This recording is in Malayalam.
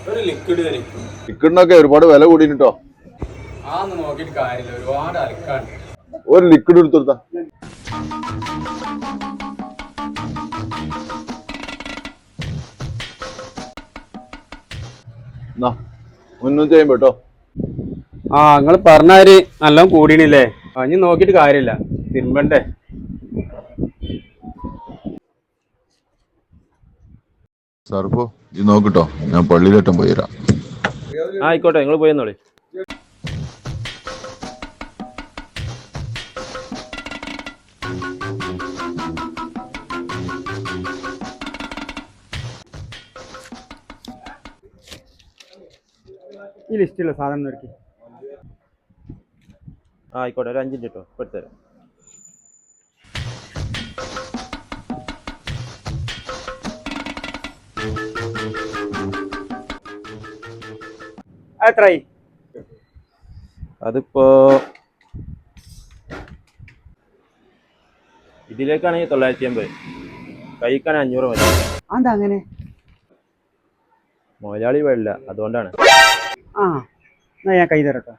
ഒരു ലിക്വിഡ് തരും. ലിക്വിഡിനൊക്കെ ഒരുപാട് വില കൂടിട്ടോ. ആന്ന് നോക്കിയിട്ട് കാര്യമില്ല, ഒരുപാട് അലക്കാണ്ട്. ഒരു ലിക്വിഡ് എടുത്തു. മുന്നൂറ്റി കേട്ടോ. ആ നിങ്ങൾ പറഞ്ഞാല് നല്ല കൂടിയണില്ലേ? ഇനി നോക്കിയിട്ട് കാര്യമില്ല, തിരുമ്പണ്ടേ. സർഫോ ഇത് നോക്കിട്ടോ, ഞാൻ പള്ളിയിലേറ്റം പോയി തരാം. ആയിക്കോട്ടെ, നിങ്ങൾ പോയെന്നോളി. ഈ ലിസ്റ്റിലുള്ള സാധനം എടുക്കി. ആയിക്കോട്ടെ, ഒരു 5 മിനിറ്റ് കേട്ടോ, എടുത്തുതരാം. എത്രയായി? അതിപ്പോ ഇതിലേക്കാണെങ്കിൽ 950, കൈക്കാണ് 500 മതി. എന്താ അങ്ങനെ? മുതലാളി വേടില്ല, അതുകൊണ്ടാണ്. ആ എന്നാ ഞാൻ കൈ തരട്ടോ.